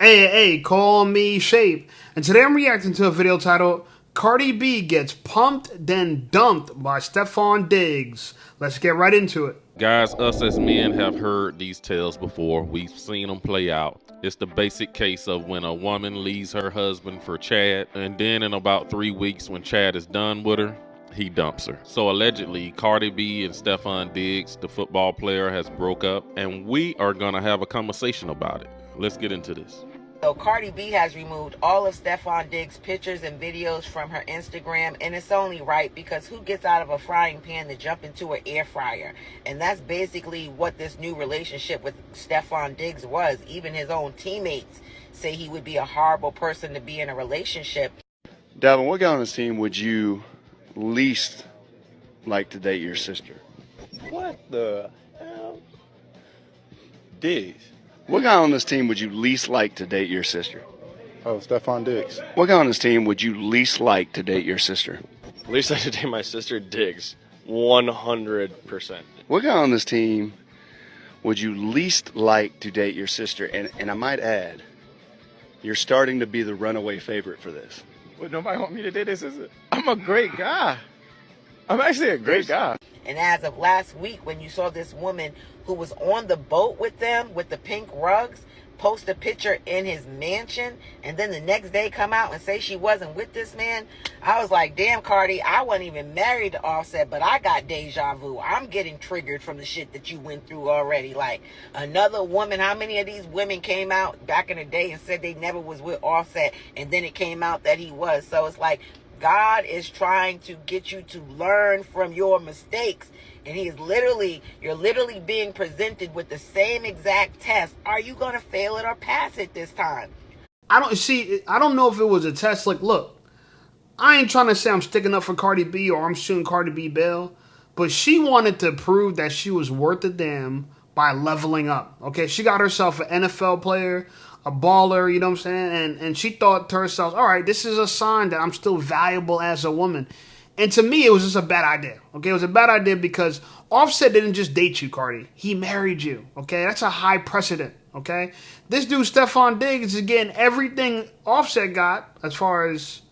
Hey, call me Shape. And today I'm reacting to a video titled Cardi B Gets Pumped Then Dumped by Stefon Diggs. Let's get right into it. Guys, us as men have heard these tales before. We've seen them play out. It's the basic case of when a woman leaves her husband for Chad, and then in about 3 weeks when Chad is done with her, he dumps her. So allegedly, Cardi B and Stefon Diggs, the football player, has broke up, and we are gonna have a conversation about it. Let's get into this. So Cardi B has removed all of Stefon Diggs' pictures and videos from her Instagram, and it's only right because who gets out of a frying pan to jump into an air fryer? And that's basically what this new relationship with Stefon Diggs was. Even his own teammates say he would be a horrible person to be in a relationship. Devin, what guy on this team would you least like to date your sister? What the hell? Diggs. What guy on this team would you least like to date your sister? Oh, Stefon Diggs. What guy on this team would you least like to date your sister? Least I should date my sister, Diggs. 100%. What guy on this team would you least like to date your sister? And I might add, you're starting to be the runaway favorite for this. Would nobody want me to date this sister? I'm a great guy. I'm actually a great guy. And as of last week, when you saw this woman who was on the boat with them with the pink rugs post a picture in his mansion, and then the next day come out and say she wasn't with this man, I was like, damn, Cardi, I wasn't even married to Offset, but I got deja vu. I'm getting triggered from the shit that you went through already. Like, another woman, how many of these women came out back in the day and said they never was with Offset, and then it came out that he was? So it's like, God is trying to get you to learn from your mistakes. And you're literally being presented with the same exact test. Are you going to fail it or pass it this time? I don't know if it was a test. Like, look, I ain't trying to say I'm sticking up for Cardi B or I'm shooting Cardi B bail, but she wanted to prove that she was worth a damn by leveling up. Okay, she got herself an NFL player, a baller, you know what I'm saying? And she thought to herself, all right, this is a sign that I'm still valuable as a woman. And to me, it was just a bad idea. Okay, it was a bad idea because Offset didn't just date you, Cardi. He married you. Okay, that's a high precedent. Okay, this dude Stefon Diggs is getting everything Offset got as far as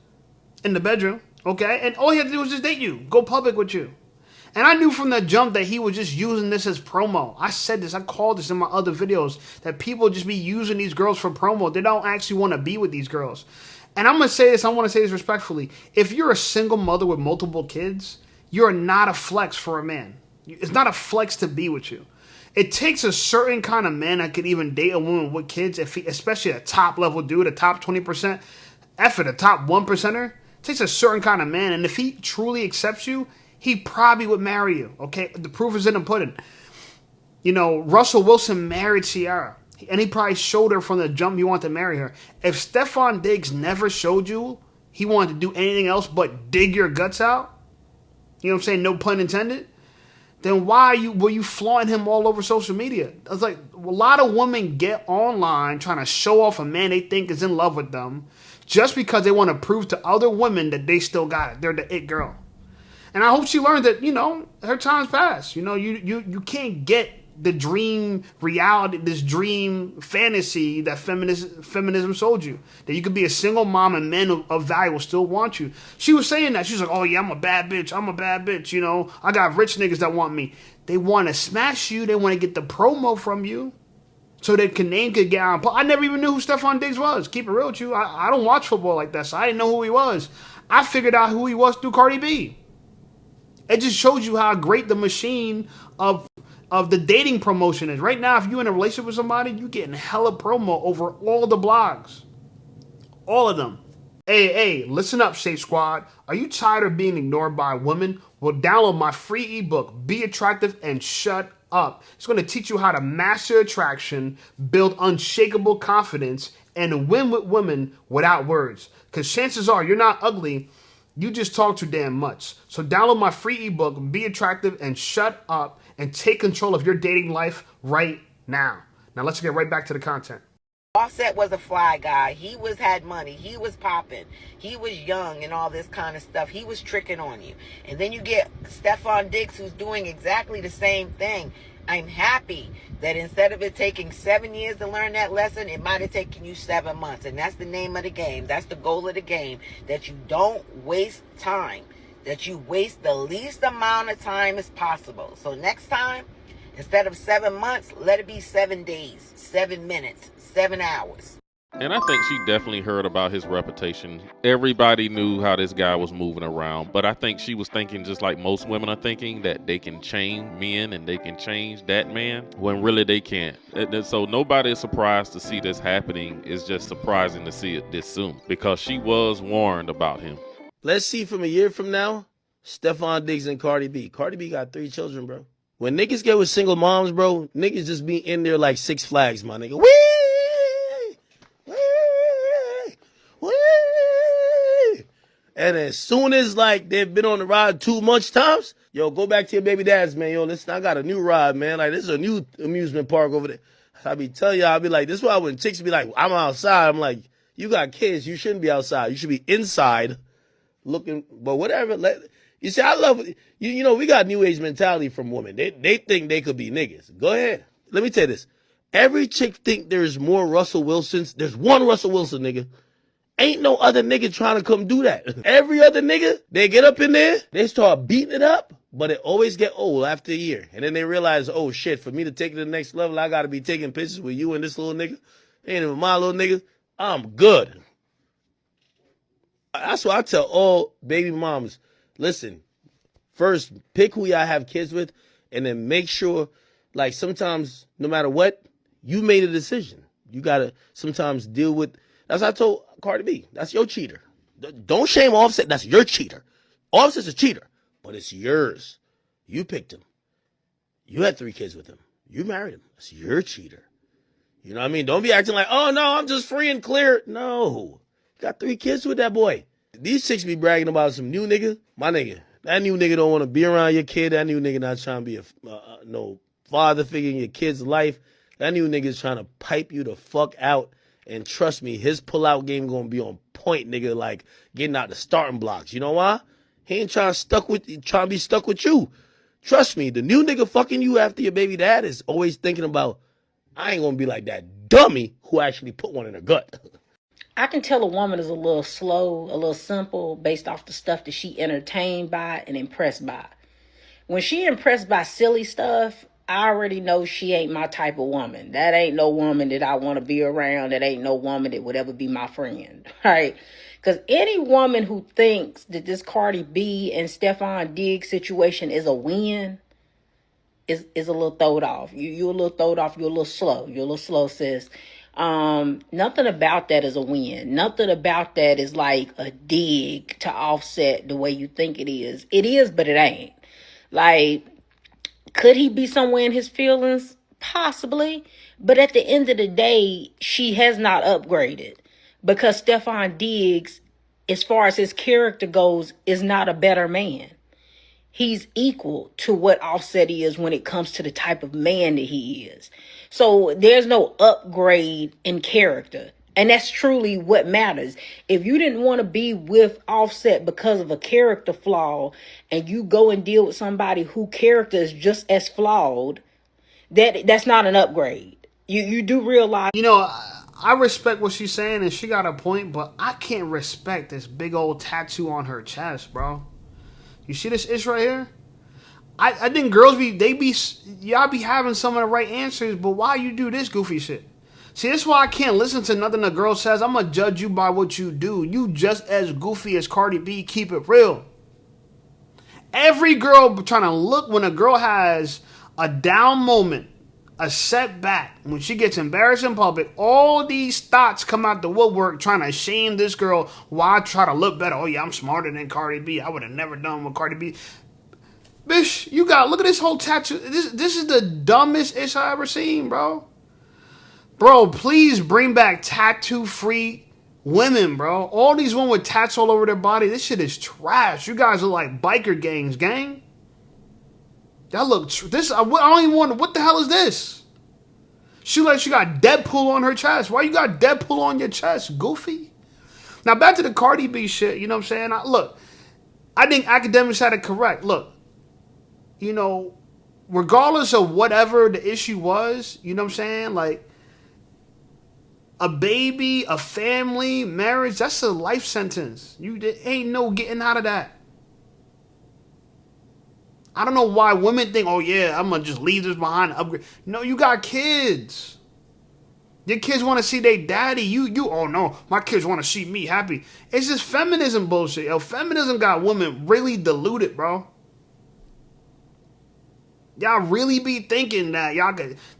in the bedroom. Okay, and all he had to do was just date you, go public with you. And I knew from the jump that he was just using this as promo. I said this, I called this in my other videos, that people just be using these girls for promo. They don't actually want to be with these girls. And I'm going to say this, I want to say this respectfully. If you're a single mother with multiple kids, you're not a flex for a man. It's not a flex to be with you. It takes a certain kind of man that could even date a woman with kids, especially a top level dude, a top 20%, a top 1%er. It takes a certain kind of man. And if he truly accepts you, he probably would marry you. Okay, the proof is in the pudding. You know, Russell Wilson married Ciara. And he probably showed her from the jump he wanted to marry her. If Stefon Diggs never showed you he wanted to do anything else but dig your guts out, you know what I'm saying, no pun intended, then why were you flaunting him all over social media? It's like a lot of women get online trying to show off a man they think is in love with them just because they want to prove to other women that they still got it. They're the it girl. And I hope she learned that, you know, her time's passed. You know, you can't get the dream reality, this dream fantasy that feminism sold you. That you could be a single mom and men of value will still want you. She was saying that. She's like, oh yeah, I'm a bad bitch, you know. I got rich niggas that want me. They want to smash you. They want to get the promo from you so their name could get on. I never even knew who Stefon Diggs was. Keep it real with you. I don't watch football like that, so I didn't know who he was. I figured out who he was through Cardi B. It just shows you how great the machine of the dating promotion is. Right now, if you're in a relationship with somebody, you're getting hella promo over all the blogs. All of them. Hey, listen up, Shape Squad. Are you tired of being ignored by women? Well, download my free ebook, Be Attractive and Shut Up. It's going to teach you how to master attraction, build unshakable confidence, and win with women without words. Because chances are you're not ugly. You just talk too damn much. So download my free ebook, Be Attractive and Shut Up, and take control of your dating life right now. Now let's get right back to the content. Offset was a fly guy. He had money. He was popping. He was young and all this kind of stuff. He was tricking on you. And then you get Stefon Diggs, who's doing exactly the same thing. I'm happy that instead of it taking 7 years to learn that lesson, it might have taken you 7 months. And that's the name of the game. That's the goal of the game, that you don't waste time, that you waste the least amount of time as possible. So next time, instead of 7 months, let it be 7 days, 7 minutes, 7 hours. And I think she definitely heard about his reputation. Everybody knew how this guy was moving around, but I think she was thinking, just like most women are thinking, that they can change men and they can change that man, when really they can't. So nobody is surprised to see this happening. It's just surprising to see it this soon, because she was warned about him. Let's see from a year from now, Stefon Diggs and Cardi B. Cardi B got 3 children, bro. When niggas get with single moms, bro, niggas just be in there like Six Flags, my nigga. Whee! And as soon as like they've been on the ride too much times, yo, go back to your baby dads, man. Yo, listen, I got a new ride, man. Like, this is a new amusement park over there. I be telling y'all, I be like, this is why when chicks be like, I'm outside, I'm like, you got kids, you shouldn't be outside. You should be inside looking, but whatever. You see, I love, you know, we got new age mentality from women. They think they could be niggas. Go ahead. Let me tell you this. Every chick think there's more Russell Wilsons. There's one Russell Wilson, nigga. Ain't no other nigga trying to come do that. Every other nigga, they get up in there, they start beating it up, but it always get old after a year. And then they realize, oh shit, for me to take it to the next level, I gotta be taking pictures with you and this little nigga. Ain't even my little nigga. I'm good. That's why I tell all baby moms, listen, first pick who y'all have kids with, and then make sure, like, sometimes, no matter what, you made a decision. You gotta sometimes deal with, that's what I told Cardi B. That's your cheater. Don't shame Offset. That's your cheater. Offset's a cheater, but it's yours. You picked him. You had 3 kids with him. You married him. That's your cheater. You know what I mean? Don't be acting like, oh no, I'm just free and clear. No. You got 3 kids with that boy. These chicks be bragging about some new nigga. My nigga, that new nigga don't want to be around your kid. That new nigga not trying to be no father figure in your kid's life. That new nigga is trying to pipe you the fuck out. And trust me, his pull-out game gonna be on point, nigga, like getting out the starting blocks. You know why? He ain't trying to be stuck with you. Trust me, the new nigga fucking you after your baby dad is always thinking about, I ain't gonna be like that dummy who actually put one in her gut. I can tell a woman is a little slow, a little simple, based off the stuff that she entertained by and impressed by. When she impressed by silly stuff, I already know she ain't my type of woman. That ain't no woman that I want to be around. That ain't no woman that would ever be my friend, right? Because any woman who thinks that this Cardi B and Stefon Diggs situation is a win is a little throwed off. You're a little throwed off. You're a little slow. You're a little slow, sis. Nothing about that is a win. Nothing about that is like a dig to Offset the way you think it is. It is, but it ain't. Like, could he be somewhere in his feelings? Possibly. But at the end of the day, she has not upgraded. Because Stefon Diggs, as far as his character goes, is not a better man. He's equal to what Offset is when it comes to the type of man that he is. So there's no upgrade in character. And that's truly what matters. If you didn't want to be with Offset because of a character flaw, and you go and deal with somebody whose character is just as flawed, that's not an upgrade. You do realize. You know, I respect what she's saying, and she got a point, but I can't respect this big old tattoo on her chest, bro. You see this itch right here? I think girls y'all be having some of the right answers, but why you do this goofy shit? See, that's why I can't listen to nothing a girl says. I'm going to judge you by what you do. You just as goofy as Cardi B. Keep it real. Every girl trying to look when a girl has a down moment, a setback, when she gets embarrassed in public, all these thoughts come out the woodwork trying to shame this girl. Why try to look better? Oh, yeah, I'm smarter than Cardi B. I would have never done with Cardi B. Bitch, look at this whole tattoo. This is the dumbest ish I ever seen, bro. Bro, please bring back tattoo-free women, bro. All these women with tats all over their body, this shit is trash. You guys are like biker gangs, gang. Y'all look, I don't even want, what the hell is this? She got Deadpool on her chest. Why you got Deadpool on your chest, goofy? Now, back to the Cardi B shit, you know what I'm saying? Look, I think academics had it correct. Look, you know, regardless of whatever the issue was, you know what I'm saying? Like, a baby, a family, marriage, that's a life sentence. Ain't no getting out of that. I don't know why women think, oh yeah, I'm gonna just leave this behind and upgrade. No, you got kids. Your kids want to see their daddy. Oh no, my kids want to see me happy. It's just feminism bullshit. Yo, feminism got women really deluded, bro. Y'all really be thinking that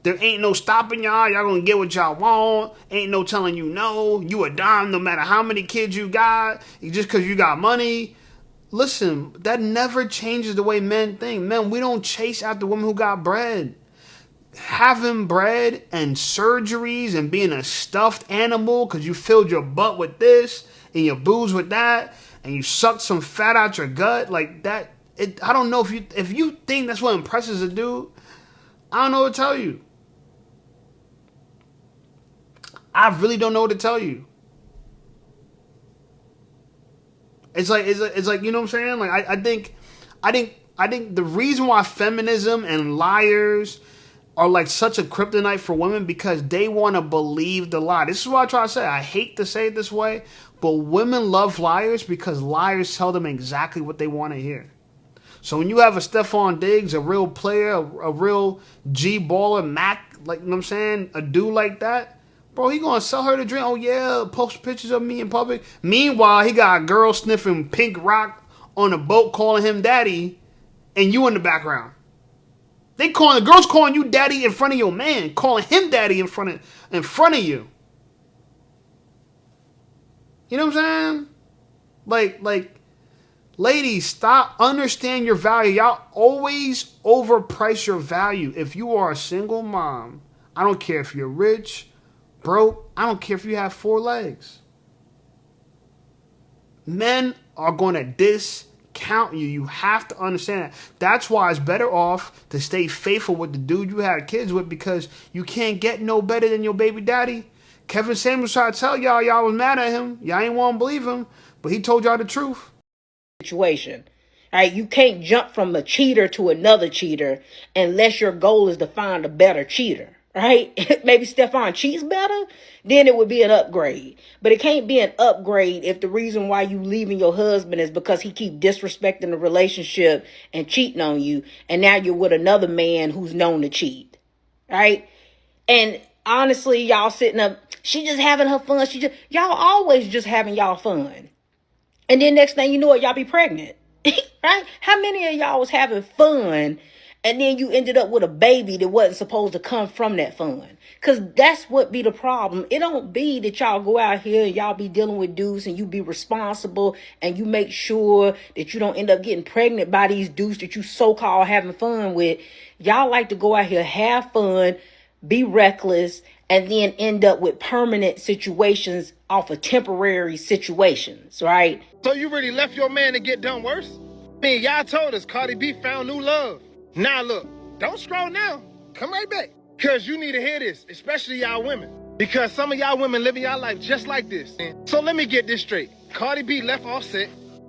there ain't no stopping y'all. Y'all gonna get what y'all want. Ain't no telling you no. You a dime no matter how many kids you got. Just because you got money. Listen, that never changes the way men think. Men, we don't chase after women who got bread. Having bread and surgeries and being a stuffed animal because you filled your butt with this and your boobs with that and you sucked some fat out your gut like that. I don't know if you think that's what impresses a dude. I don't know what to tell you. I really don't know what to tell you. It's like you know what I'm saying? Like I think the reason why feminism and liars are like such a kryptonite for women because they want to believe the lie. This is what I try to say. I hate to say it this way, but women love liars because liars tell them exactly what they want to hear. So when you have a Stefon Diggs, a real player, a real G baller, Mac, like, you know what I'm saying, a dude like that, bro, he gonna sell her the drink. Oh yeah, post pictures of me in public. Meanwhile, he got a girl sniffing pink rock on a boat calling him daddy, and you in the background. The girls calling you daddy in front of your man, calling him daddy in front of you. You know what I'm saying? Like, ladies, stop, understand your value. Y'all always overprice your value. If you are a single mom, I don't care if you're rich, broke, I don't care if you have 4 legs. Men are going to discount you. You have to understand that. That's why it's better off to stay faithful with the dude you had kids with because you can't get no better than your baby daddy. Kevin Samuels tried to tell y'all was mad at him. Y'all ain't want to believe him, but he told y'all the truth. Situation. All right, you can't jump from a cheater to another cheater unless your goal is to find a better cheater. Right? Maybe Stefon cheats better, then it would be an upgrade. But it can't be an upgrade if the reason why you leaving your husband is because he keep disrespecting the relationship and cheating on you, and now you're with another man who's known to cheat. Right? And honestly, y'all sitting up, she just having her fun. Y'all always just having y'all fun. And then next thing you know it, y'all be pregnant. Right? How many of y'all was having fun and then you ended up with a baby that wasn't supposed to come from that fun? Because that's what be the problem. It don't be that y'all go out here and y'all be dealing with dudes and you be responsible and you make sure that you don't end up getting pregnant by these dudes that you so-called having fun with. Y'all like to go out here, have fun, be reckless, and then end up with permanent situations off of temporary situations, right? So you really left your man to get done worse? I mean, y'all told us Cardi B found new love. Now look, don't scroll now. Come right back. Because you need to hear this, especially y'all women. Because some of y'all women living y'all life just like this. So let me get this straight. Cardi B left Offset,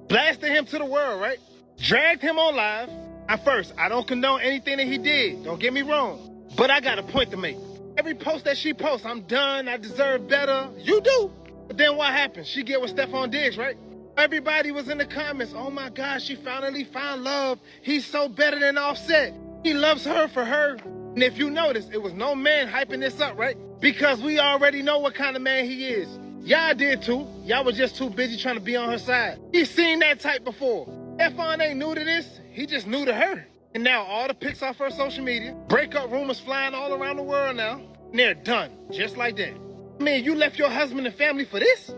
blasted him to the world, right? Dragged him on live. At first, I don't condone anything that he did. Don't get me wrong. But I got a point to make. Every post that she posts, I'm done, I deserve better. You do. But then what happened? She get with Stefon Diggs, right? Everybody was in the comments, oh my God, she finally found love. He's so better than Offset. He loves her for her. And if you notice, it was no man hyping this up, right? Because we already know what kind of man he is. Y'all did too. Y'all was just too busy trying to be on her side. He's seen that type before. Stefon ain't new to this. He just new to her. And now all the pics off her social media, breakup rumors flying all around the world now, and they're done, just like that. I mean, you left your husband and family for this?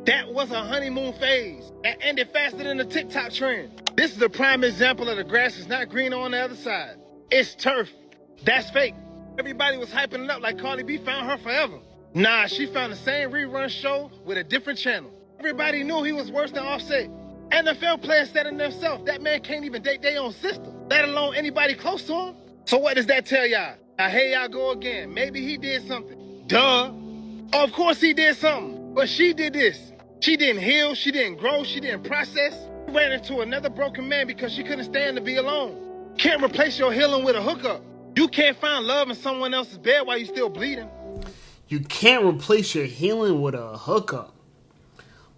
That was a honeymoon phase. That ended faster than the TikTok trend. This is a prime example of the grass is not greener on the other side. It's turf. That's fake. Everybody was hyping it up like Cardi B found her forever. Nah, she found the same rerun show with a different channel. Everybody knew he was worse than Offset. NFL players said it themselves, that man can't even date their own sister, let alone anybody close to him. So what does that tell y'all? Now here y'all go again. Maybe he did something. Duh. Of course he did something. But she did this. She didn't heal, she didn't grow, she didn't process. She ran into another broken man because she couldn't stand to be alone. Can't replace your healing with a hookup. You can't find love in someone else's bed while you still bleeding. You can't replace your healing with a hookup.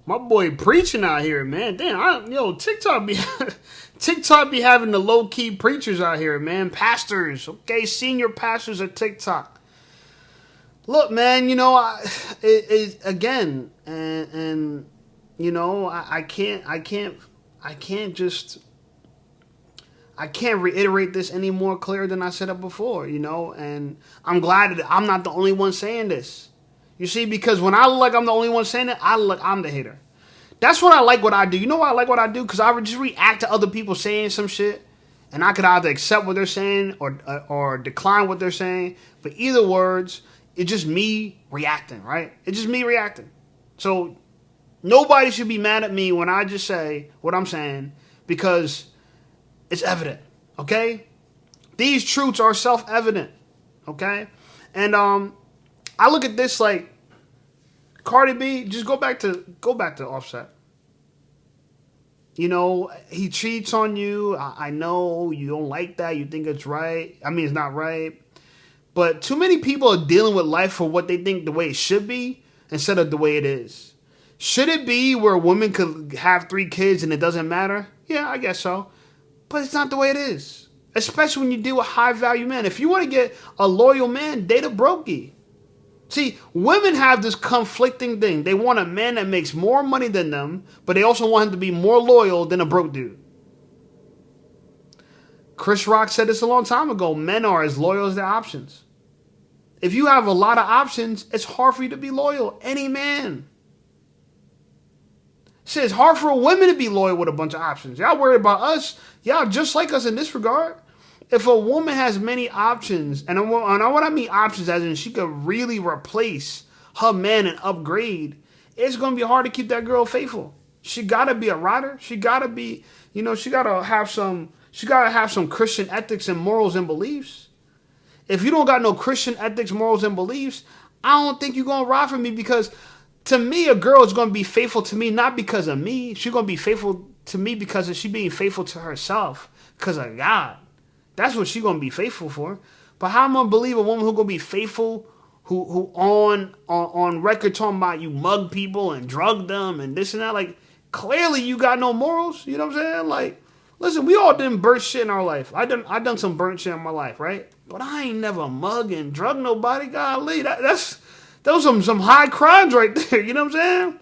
My boy preaching out here, man. Damn, TikTok be TikTok be having the low key preachers out here, man. Pastors, okay, senior pastors of TikTok. Look, man, again, and I can't reiterate this any more clear than I said it before, and I'm glad that I'm not the only one saying this. You see, because when I look like I'm the only one saying it, I look like I'm the hater. That's what I like what I do. You know why I like what I do? Because I just react to other people saying some shit, and I could either accept what they're saying or decline what they're saying. But either words, it's just me reacting, right? It's just me reacting. So nobody should be mad at me when I just say what I'm saying because it's evident, okay? These truths are self-evident, okay? And I look at this like Cardi B, just go back to Offset. He cheats on you. I know you don't like that. You think it's right. I mean, it's not right. But too many people are dealing with life for what they think the way it should be instead of the way it is. Should it be where a woman could have 3 kids and it doesn't matter? Yeah, I guess so. But it's not the way it is. Especially when you deal with high-value men. If you want to get a loyal man, date a brokey. See, women have this conflicting thing. They want a man that makes more money than them, but they also want him to be more loyal than a broke dude. Chris Rock said this a long time ago. Men are as loyal as their options. If you have a lot of options, it's hard for you to be loyal. Any man. Shit, it's hard for women to be loyal with a bunch of options. Y'all worry about us. Y'all just like us in this regard. If a woman has many options, and what I mean options as in she could really replace her man and upgrade, it's going to be hard to keep that girl faithful. She got to be a rider. She got to be, she got to have some Christian ethics and morals and beliefs. If you don't got no Christian ethics, morals, and beliefs, I don't think you're going to ride for me because to me, a girl is going to be faithful to me not because of me. She's going to be faithful to me because of she being faithful to herself because of God. That's what she's going to be faithful for. But how am I going to believe a woman who's going to be faithful, who on record talking about you mug people and drug them and this and that? Like, clearly you got no morals. You know what I'm saying? Like, listen, we all done burnt shit in our life. I done some burnt shit in my life, right? But I ain't never mug and drug nobody. Golly, those are some high crimes right there. You know what I'm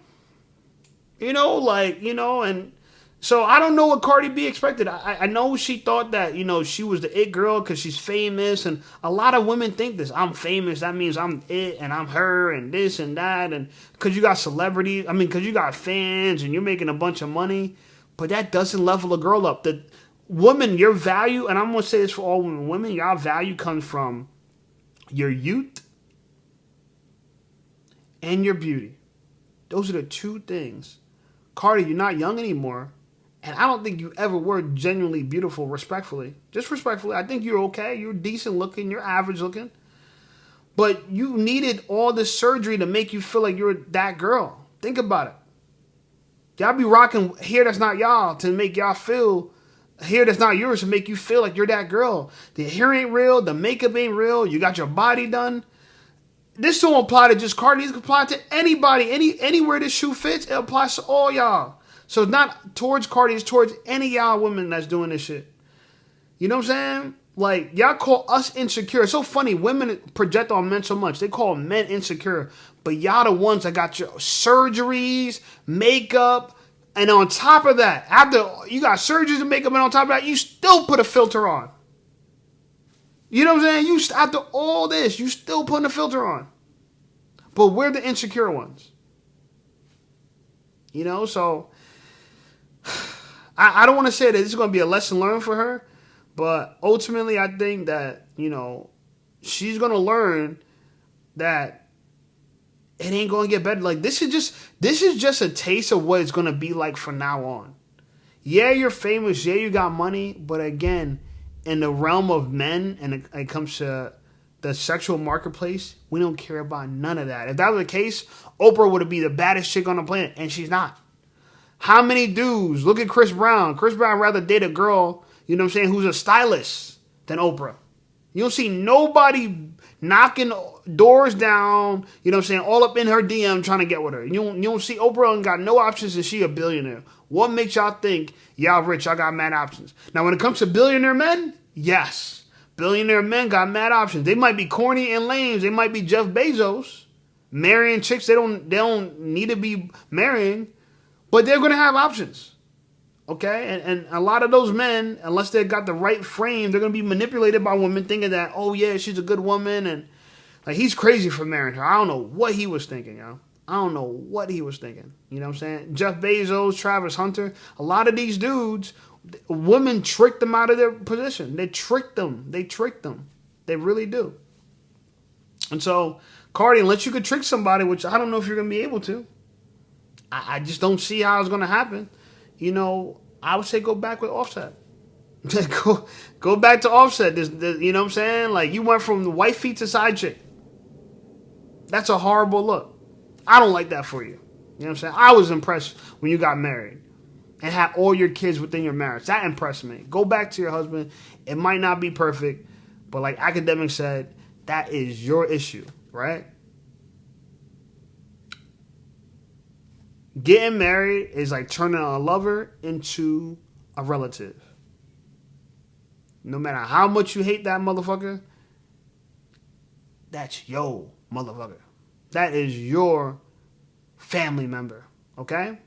saying? And so I don't know what Cardi B expected. I know she thought that, she was the it girl because she's famous. And a lot of women think this. I'm famous. That means I'm it and I'm her and this and that. And because you got celebrities. I mean, because you got fans and you're making a bunch of money. But that doesn't level a girl up. The woman, your value, and I'm going to say this for all women. Women, your value comes from your youth and your beauty. Those are the 2 things. Cardi, you're not young anymore. And I don't think you ever were genuinely beautiful, respectfully. Just respectfully. I think you're okay. You're decent looking. You're average looking. But you needed all this surgery to make you feel like you're that girl. Think about it. Y'all be rocking hair that's not y'all to make y'all feel, hair that's not yours to make you feel like you're that girl. The hair ain't real. The makeup ain't real. You got your body done. This don't apply to just Cardi. This can apply to anybody. Anywhere this shoe fits, it applies to all y'all. So it's not towards Cardi, it's towards any y'all women that's doing this shit. You know what I'm saying? Like, y'all call us insecure. It's so funny. Women project on men so much. They call men insecure. But y'all the ones that got your surgeries, makeup, and on top of that, after you got surgeries and makeup, and on top of that, you still put a filter on. You know what I'm saying? After all this, you still putting a filter on. But we're the insecure ones. So I don't want to say that this is going to be a lesson learned for her, but ultimately I think that, she's going to learn that it ain't going to get better. Like, this is just a taste of what it's going to be like from now on. Yeah, you're famous. Yeah, you got money. But again, in the realm of men, and it comes to the sexual marketplace, we don't care about none of that. If that was the case, Oprah would be the baddest chick on the planet, and she's not. How many dudes, look at Chris Brown. Chris Brown rather date a girl, you know what I'm saying, who's a stylist than Oprah. You don't see nobody knocking doors down, you know what I'm saying, all up in her DM trying to get with her. You don't see Oprah and got no options and she a billionaire. What makes y'all think y'all rich, y'all got mad options? Now, when it comes to billionaire men, yes. Billionaire men got mad options. They might be corny and lame. They might be Jeff Bezos, marrying chicks they don't need to be marrying, but they're going to have options. Okay, and a lot of those men, unless they got the right frame, they're gonna be manipulated by women, thinking that, oh yeah, she's a good woman, and like he's crazy for marrying her. I don't know what he was thinking, yo. I don't know what he was thinking. You know what I'm saying? Jeff Bezos, Travis Hunter, a lot of these dudes, women tricked them out of their position. They tricked them. They tricked them. They really do. And so, Cardi, unless you could trick somebody, which I don't know if you're gonna be able to, I just don't see how it's gonna happen. You know, I would say go back with Offset. go back to Offset. You know what I'm saying? Like, you went from the white feet to side chick. That's a horrible look. I don't like that for you. You know what I'm saying? I was impressed when you got married and had all your kids within your marriage. That impressed me. Go back to your husband. It might not be perfect, but like Academic said, that is your issue, right? Getting married is like turning a lover into a relative. No matter how much you hate that motherfucker, that's your motherfucker. That is your family member, okay?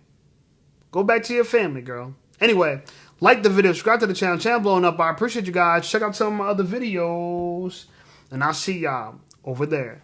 Go back to your family, girl. Anyway, like the video, subscribe to the channel. Channel blowing up. I appreciate you guys. Check out some of my other videos, and I'll see y'all over there.